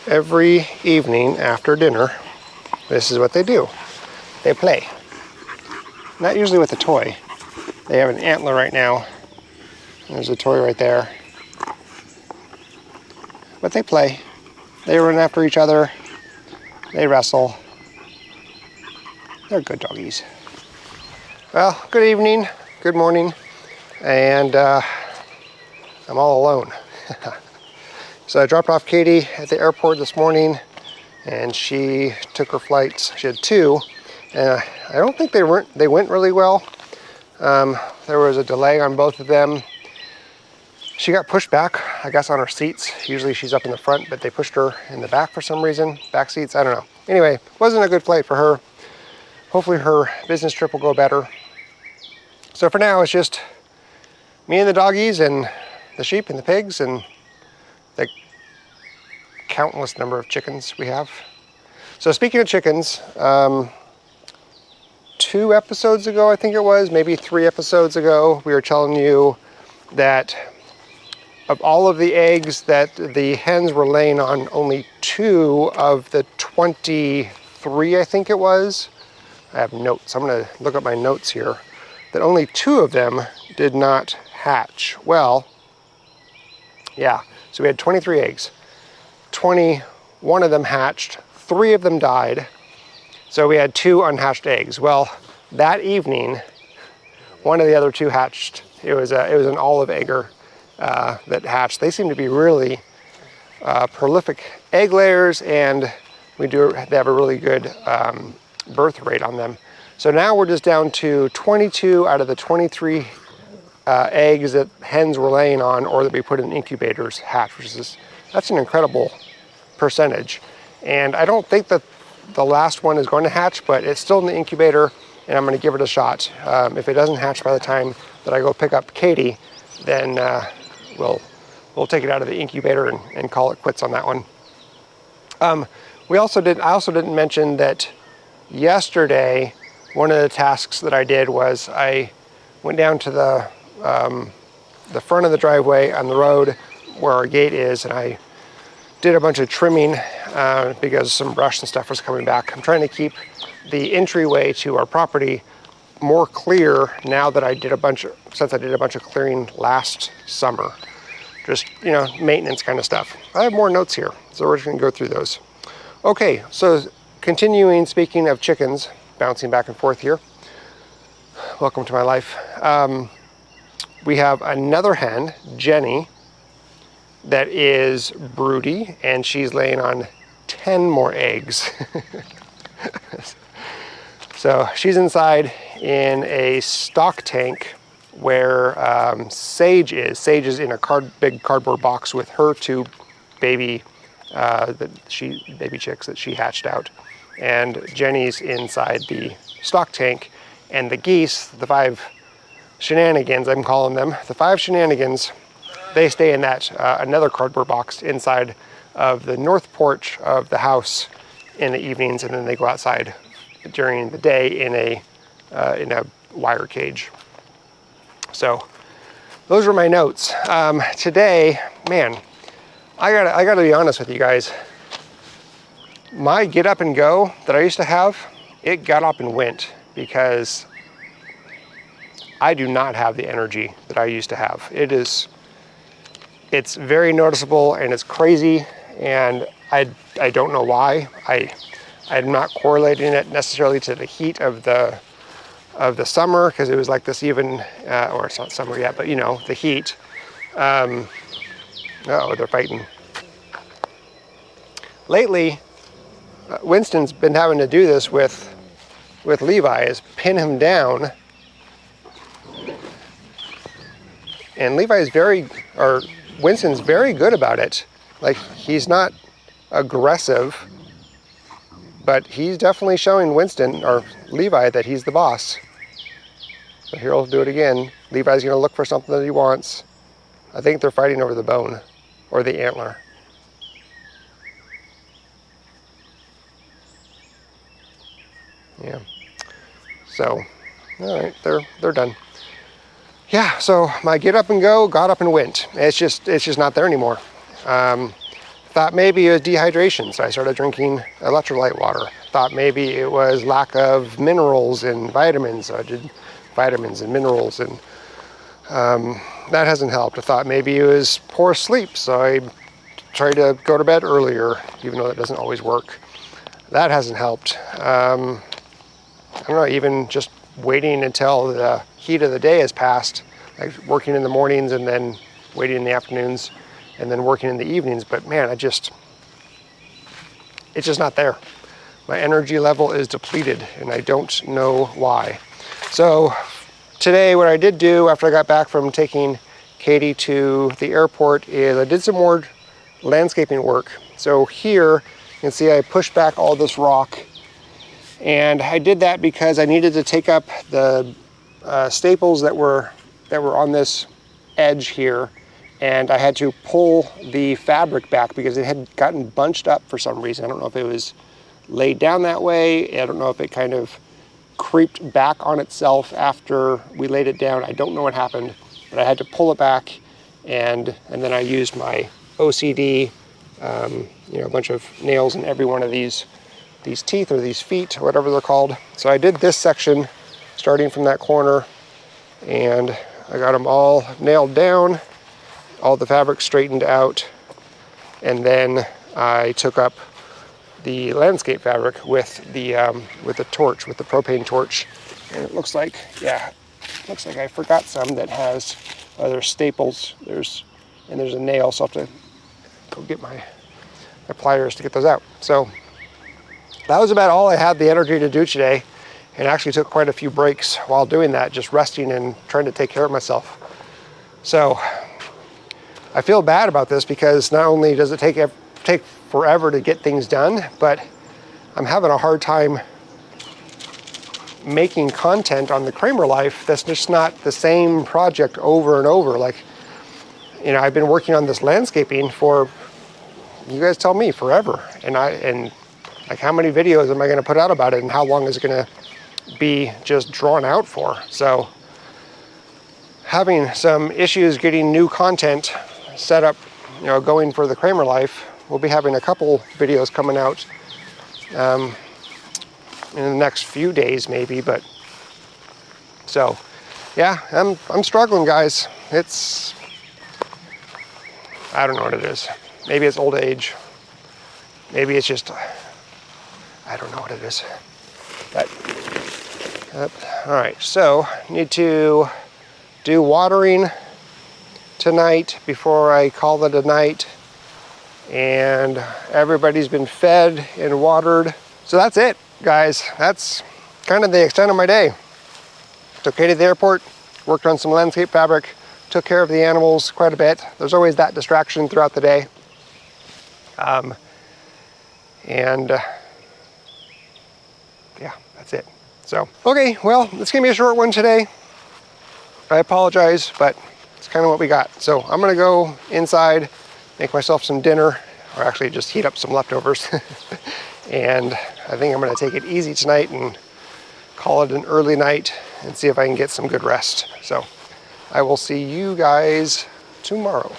Every evening after dinner, this is what they do. They play. Not usually with a toy. They have an antler right now. There's a toy right there. But they play. They run after each other. They wrestle. They're good doggies. Well, good evening, good morning, and I'm all alone. So I dropped off Katie at the airport this morning, and she took her flights. She had two, and I don't think they went really well. There was a delay on both of them. She got pushed back, I guess, on her seats. Usually she's up in the front, but they pushed her in the back for some reason. Back seats, I don't know. Anyway, wasn't a good flight for her. Hopefully her business trip will go better. So for now, it's just me and the doggies and the sheep and the pigs and the countless number of chickens we have. So speaking of chickens, 2 episodes ago, I think it was, maybe 3 episodes ago, we were telling you that of all of the eggs that the hens were laying on, only 2 of the 23, I think it was. I have notes. I'm going to look at my notes here. That only 2 of them did not hatch. Well, yeah, so we had 23 eggs. 21 of them hatched, 3 of them died. So we had 2 unhatched eggs. Well, that evening, one of the other 2 hatched. It was an olive egger that hatched. They seem to be really prolific egg layers, and they have a really good birth rate on them. So now we're just down to 22 out of the 23 eggs that hens were laying on, or that we put in incubators, hatch, that's an incredible percentage. And I don't think that the last one is going to hatch, but it's still in the incubator, and I'm going to give it a shot. If it doesn't hatch by the time that I go pick up Katie, then we'll take it out of the incubator and call it quits on that one. I also didn't mention that yesterday, one of the tasks that I did was I went down to the front of the driveway on the road where our gate is, and I did a bunch of trimming because some brush and stuff was coming back. I'm trying to keep the entryway to our property more clear now that since I did a bunch of clearing last summer. Just, maintenance kind of stuff. I have more notes here, so we're just gonna go through those. Okay, so continuing, speaking of chickens, bouncing back and forth here. Welcome to my life. We have another hen, Jenny, that is broody, and she's laying on 10 more eggs. So she's inside in a stock tank where Sage is. Sage is in a big cardboard box with her 2 baby chicks that she hatched out. And Jenny's inside the stock tank, and the geese, the 5 shenanigans, I'm calling them, the 5 shenanigans, they stay in that another cardboard box inside of the north porch of the house in the evenings, and then they go outside during the day in a wire cage. So those are my notes. Today, man, I gotta be honest with you guys. My get up and go that I used to have, it got up and went, because I do not have the energy that I used to have. It's very noticeable, and it's crazy, and I don't know why. I'm not correlating it necessarily to the heat of the summer, because it was like this even, or it's not summer yet, but the heat. Uh-oh, they're fighting. Lately, Winston's been having to do this with Levi, is pin him down. And Winston's very good about it. Like, he's not aggressive, but he's definitely showing Winston, or Levi, that he's the boss. So here we'll do it again. Levi's gonna look for something that he wants. I think they're fighting over the bone, or the antler. Yeah. So, all right, they're done. Yeah, so my get up and go got up and went. It's just not there anymore. Thought maybe it was dehydration, so I started drinking electrolyte water. Thought maybe it was lack of minerals and vitamins, so I did vitamins and minerals, and that hasn't helped. I thought maybe it was poor sleep, so I tried to go to bed earlier, even though that doesn't always work. That hasn't helped. I don't know, even just waiting until the heat of the day has passed, like working in the mornings and then waiting in the afternoons and then working in the evenings. But man, it's just not there. My energy level is depleted and I don't know why. So today, what I did do after I got back from taking Katie to the airport is I did some more landscaping work. So here you can see I pushed back all this rock, and I did that because I needed to take up the staples that were on this edge here, and I had to pull the fabric back because it had gotten bunched up for some reason. I don't know if it was laid down that way. I don't know if it kind of creeped back on itself after we laid it down. I don't know what happened, but I had to pull it back, and then I used my OCD, a bunch of nails in every one of these teeth or these feet, or whatever they're called. So I did this section starting from that corner, and I got them all nailed down, all the fabric straightened out, and then I took up the landscape fabric with the torch, with the propane torch, and it looks like, I forgot some that has other staples. There's a nail, so I'll have to go get my pliers to get those out. So that was about all I had the energy to do today, and actually took quite a few breaks while doing that, just resting and trying to take care of myself. So I feel bad about this because not only does it take forever to get things done, but I'm having a hard time making content on the Kraemer life that's just not the same project over and over. Like, I've been working on this landscaping for, you guys tell me, forever. And like, how many videos am I going to put out about it, and how long is it going to be just drawn out for? So having some issues getting new content set up, going for the Kraemer life. We'll be having a couple videos coming out in the next few days maybe, but so yeah, I'm struggling, guys. I don't know what it is. Maybe it's old age. Maybe it's just, I don't know what it is. But all right, so need to do watering tonight before I call it a night. And everybody's been fed and watered. So that's it, guys. That's kind of the extent of my day. Took Katie to the airport, worked on some landscape fabric, took care of the animals quite a bit. There's always that distraction throughout the day. Yeah, that's it. So, okay, well, it's gonna be a short one today. I apologize, but it's kind of what we got. So I'm gonna go inside, make myself some dinner, or actually just heat up some leftovers. And I think I'm gonna take it easy tonight and call it an early night and see if I can get some good rest. So I will see you guys tomorrow.